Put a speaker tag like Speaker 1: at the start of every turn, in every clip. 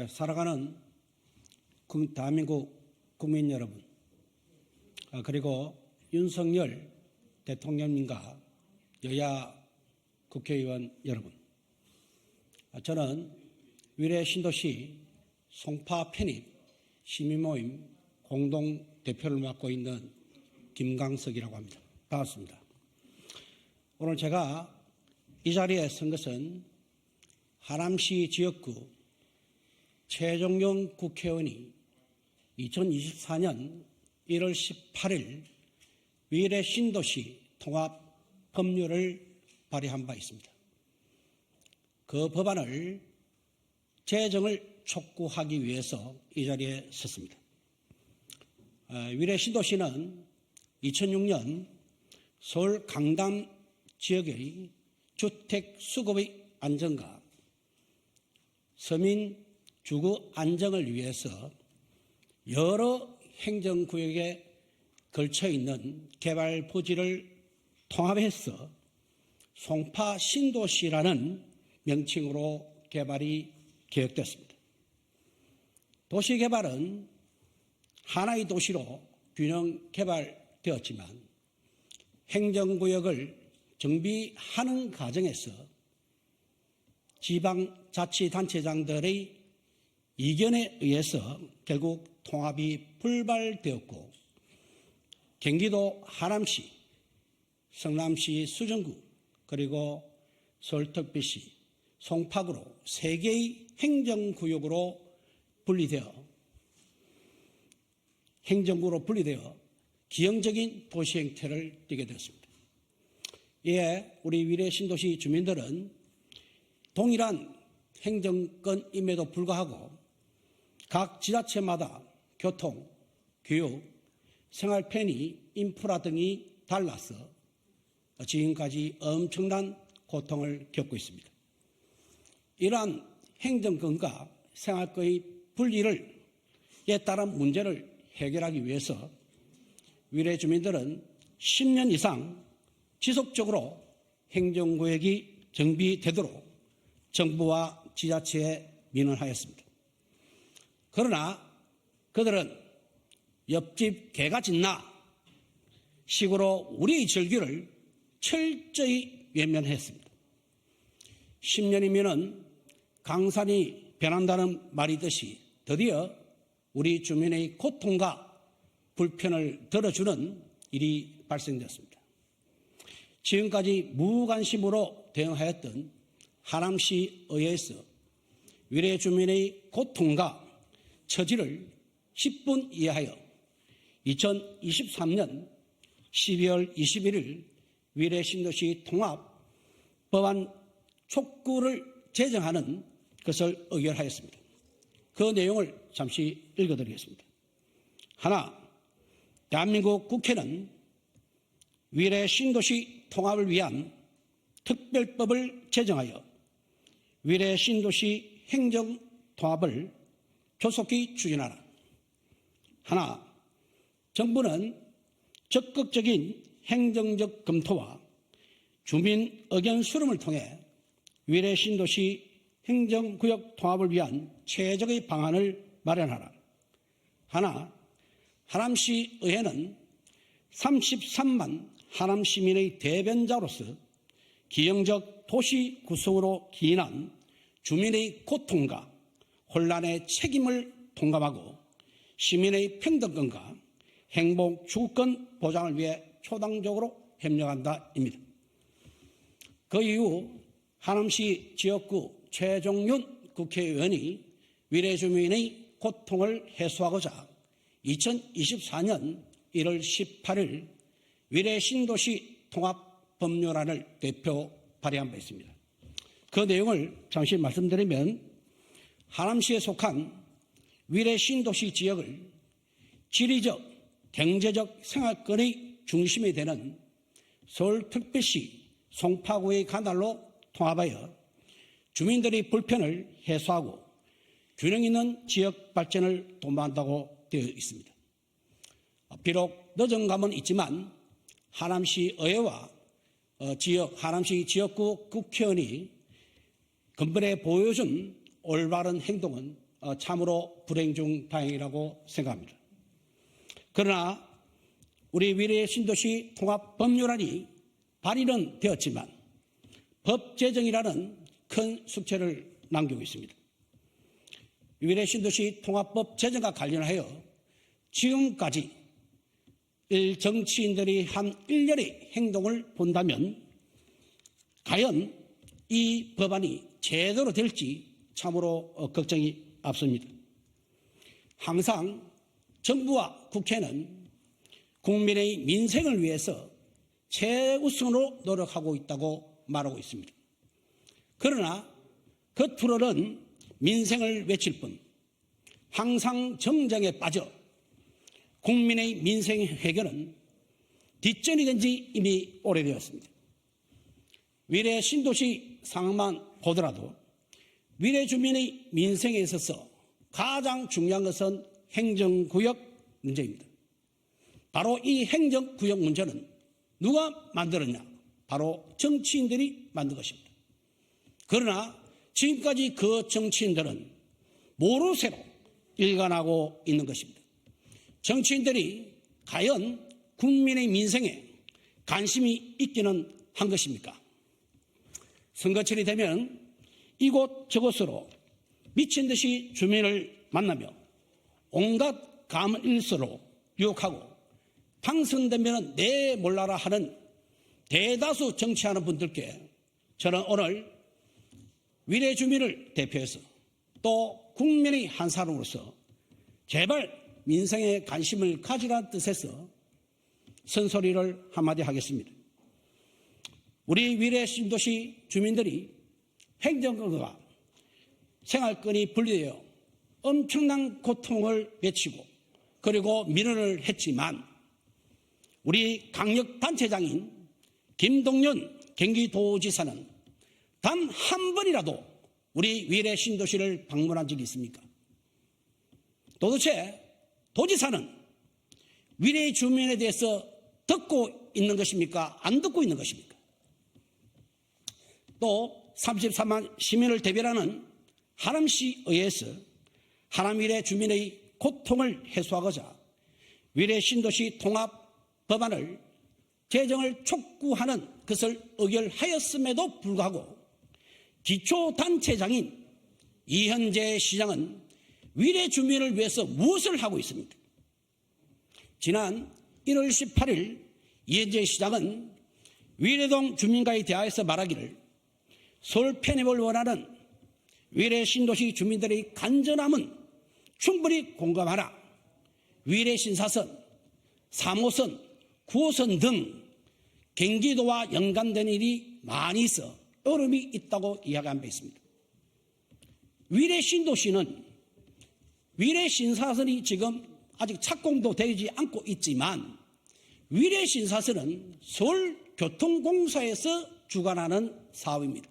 Speaker 1: 살아가는 대한민국 국민 여러분, 그리고 윤석열 대통령님과 여야 국회의원 여러분, 저는 위례 신도시 송파 편입 시민모임 공동대표를 맡고 있는 김강석이라고 합니다. 반갑습니다. 오늘 제가 이 자리에 선 것은 하남시 지역구 최종용 국회의원이 2024년 1월 18일 위례 신도시 통합 법률을 발의한 바 있습니다. 그 법안을 제정을 촉구하기 위해서 이 자리에 섰습니다. 위례 신도시는 2006년 서울 강남 지역의 주택 수급의 안정과 서민 주거 안정을 위해서 여러 행정구역에 걸쳐 있는 개발 부지를 통합해서 송파 신도시라는 명칭으로 개발이 계획됐습니다. 도시개발은 하나의 도시로 균형 개발되었지만 행정구역을 정비하는 과정에서 지방자치단체장들의 이견에 의해서 결국 통합이 불발되었고, 경기도 하남시, 성남시 수정구, 그리고 서울특별시, 송파구로 3개의 행정구역으로 분리되어 기형적인 도시 형태를 띠게 되었습니다. 이에 우리 위례 신도시 주민들은 동일한 행정권임에도 불구하고 각 지자체마다 교통, 교육, 생활 편의, 인프라 등이 달라서 지금까지 엄청난 고통을 겪고 있습니다. 이러한 행정권과 생활권의 분리를 따른 문제를 해결하기 위해서 위례 주민들은 10년 이상 지속적으로 행정구역이 정비되도록 정부와 지자체에 민원하였습니다. 그러나 그들은 옆집 개가 짖나 식으로 우리의 절규를 철저히 외면했습니다. 10년이면 강산이 변한다는 말이 있듯이 드디어 우리 주민의 고통과 불편을 들어주는 일이 발생되었습니다. 지금까지 무관심으로 대응하였던 하남시 의회에서 위례 주민의 고통과 처지를 10분 이해하여 2023년 12월 21일 위례 신도시 통합 법안 촉구를 제정하는 것을 의결하였습니다. 그 내용을 잠시 읽어드리겠습니다. 하나, 대한민국 국회는 위례 신도시 통합을 위한 특별법을 제정하여 위례 신도시 행정 통합을 조속히 추진하라. 하나, 정부는 적극적인 행정적 검토와 주민 의견 수렴을 통해 위례 신도시 행정구역 통합을 위한 최적의 방안을 마련하라. 하나, 하남시 의회는 33만 하남 시민의 대변자로서 기형적 도시 구성으로 기인한 주민의 고통과 혼란의 책임을 통감하고 시민의 평등권과 행복 주권 보장을 위해 초당적으로 협력한다입니다. 그 이후 하남시 지역구 최종윤 국회의원이 위례 주민의 고통을 해소하고자 2024년 1월 18일 위례 신도시 통합 법률안을 대표 발의한 바 있습니다. 그 내용을 잠시 말씀드리면, 하남시에 속한 위례 신도시 지역을 지리적, 경제적 생활권의 중심이 되는 서울특별시 송파구의 관할로 통합하여 주민들의 불편을 해소하고 균형 있는 지역 발전을 도모한다고 되어 있습니다. 비록 늦은 감은 있지만 하남시 의회와 하남시 지역구 국회의원이 근본에 보여준 올바른 행동은 참으로 불행 중 다행이라고 생각합니다. 그러나 우리 미래 신도시 통합 법률안이 발의는 되었지만 법 제정이라는 큰 숙제를 남기고 있습니다. 미래 신도시 통합법 제정과 관련하여 지금까지 정치인들이 한 1년의 행동을 본다면 과연 이 법안이 제대로 될지 참으로 걱정이 앞섭니다. 항상 정부와 국회는 국민의 민생을 위해서 최우선으로 노력하고 있다고 말하고 있습니다. 그러나 겉으로는 민생을 외칠 뿐 항상 정쟁에 빠져 국민의 민생 해결은 뒷전이 된 지 이미 오래되었습니다. 미래 신도시 상황만 보더라도 미래 주민의 민생에 있어서 가장 중요한 것은 행정구역 문제입니다. 바로 이 행정구역 문제는 누가 만들었냐? 바로 정치인들이 만든 것입니다. 그러나 지금까지 그 정치인들은 모르쇠로 일관하고 있는 것입니다. 정치인들이 과연 국민의 민생에 관심이 있기는 한 것입니까? 선거철이 되면 이곳 저곳으로 미친 듯이 주민을 만나며 온갖 감일수로 유혹하고 당선되면 내 몰라라 하는 대다수 정치하는 분들께 저는 오늘 미래 주민을 대표해서 또 국민의 한 사람으로서 제발 민생에 관심을 가지라는 뜻에서 선소리를 한마디 하겠습니다. 우리 미래 신도시 주민들이 행정권과 생활권이 분리되어 엄청난 고통을 외치고 그리고 민원을 했지만 우리 강력단체장인 김동연 경기도지사는 단 한 번이라도 우리 미래 신도시를 방문한 적이 있습니까? 도대체 도지사는 미래 주민에 대해서 듣고 있는 것입니까? 안 듣고 있는 것입니까? 또 33만 시민을 대변하는 하남시 의회에서 하남 미래 주민의 고통을 해소하고자 미래 신도시 통합 법안을 제정을 촉구하는 것을 의결하였음에도 불구하고 기초단체장인 이현재 시장은 미래 주민을 위해서 무엇을 하고 있습니까? 지난 1월 18일 이현재 시장은 위례동 주민과의 대화에서 말하기를 서울 편입을 원하는 위례 신도시 주민들의 간절함은 충분히 공감하라. 위례 신사선, 3호선, 9호선 등 경기도와 연관된 일이 많이 있어 어려움이 있다고 이야기한 바 있습니다. 위례 신도시는 위례 신사선이 지금 아직 착공도 되지 않고 있지만 위례 신사선은 서울교통공사에서 주관하는 사업입니다.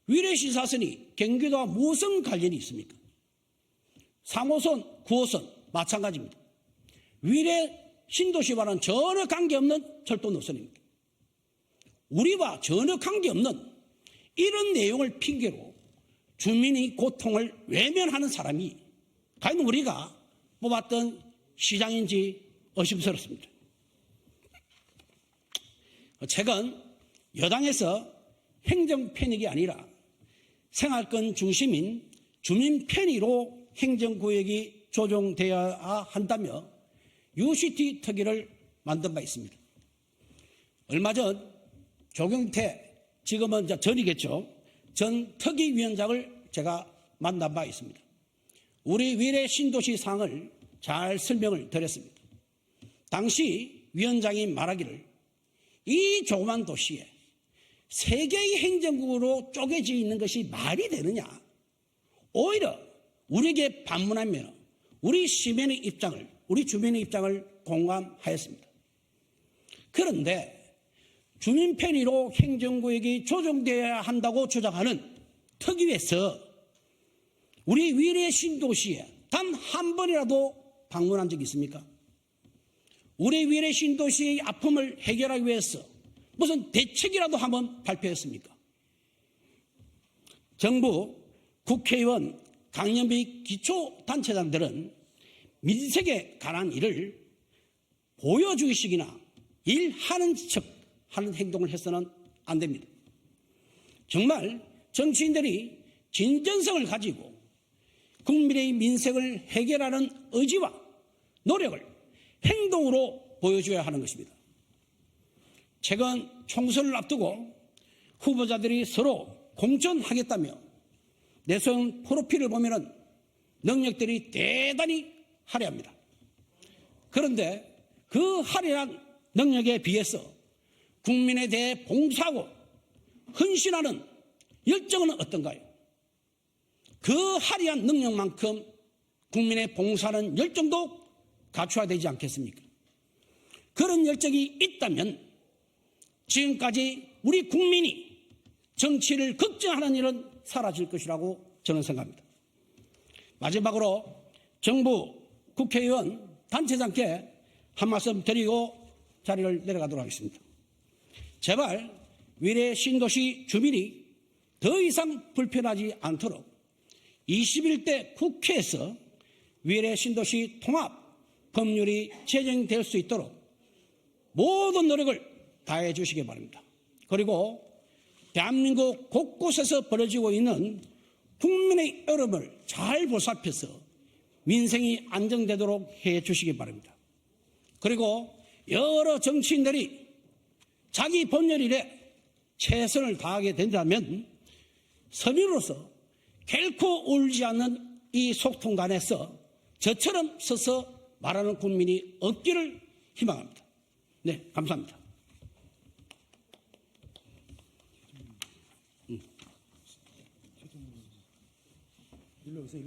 Speaker 1: 위례 신사선이 경기도와 무슨 관련이 있습니까? 3호선, 9호선 마찬가지입니다. 위례 신도시와는 전혀 관계없는 철도 노선입니다. 우리와 전혀 관계없는 이런 내용을 핑계로 주민의 고통을 외면하는 사람이 과연 우리가 뽑았던 시장인지 의심스럽습니다. 최근 여당에서 행정 편익이 아니라 생활권 중심인 주민 편의로 행정구역이 조정되어야 한다며 UCT 특위를 만든 바 있습니다. 얼마 전 조경태, 지금은 전이겠죠, 전 특위위원장을 제가 만난 바 있습니다. 우리 위례 신도시 상황을 잘 설명을 드렸습니다. 당시 위원장이 말하기를 이 조그만 도시에 3개의 행정국으로 쪼개져 있는 것이 말이 되느냐. 오히려 우리에게 방문하면 우리 시민의 입장을, 우리 주민의 입장을 공감하였습니다. 그런데 주민 편의로 행정구역이 조정되어야 한다고 주장하는 특위에서 우리 위례 신도시에 단 한 번이라도 방문한 적이 있습니까? 우리 위례 신도시의 아픔을 해결하기 위해서 무슨 대책이라도 한번 발표했습니까? 정부, 국회의원, 강연비 기초단체장들은 민생에 관한 일을 보여주기식이나 일하는 척 하는 행동을 해서는 안 됩니다. 정말 정치인들이 진정성을 가지고 국민의 민생을 해결하는 의지와 노력을 행동으로 보여줘야 하는 것입니다. 최근 총선을 앞두고 후보자들이 서로 공천하겠다며 내세운 프로필을 보면 능력들이 대단히 화려합니다. 그런데 그 화려한 능력에 비해서 국민에 대해 봉사하고 헌신하는 열정은 어떤가요? 그 화려한 능력만큼 국민의 봉사하는 열정도 갖춰야 되지 않겠습니까? 그런 열정이 있다면 지금까지 우리 국민이 정치를 걱정하는 일은 사라질 것이라고 저는 생각합니다. 마지막으로 정부 국회의원 단체장께 한 말씀 드리고 자리를 내려가도록 하겠습니다. 제발 위례 신도시 주민이 더 이상 불편하지 않도록 21대 국회에서 위례 신도시 통합 법률이 제정될 수 있도록 모든 노력을 다해 주시기 바랍니다. 그리고 대한민국 곳곳에서 벌어지고 있는 국민의 어려움을 잘 보살펴서 민생이 안정되도록 해 주시기 바랍니다. 그리고 여러 정치인들이 자기 본연 일에 최선을 다하게 된다면 서민으로서 결코 울지 않는 이 소통관에서 저처럼 서서 말하는 국민이 없기를 희망합니다. 네, 감사합니다.
Speaker 2: 일로 오세요.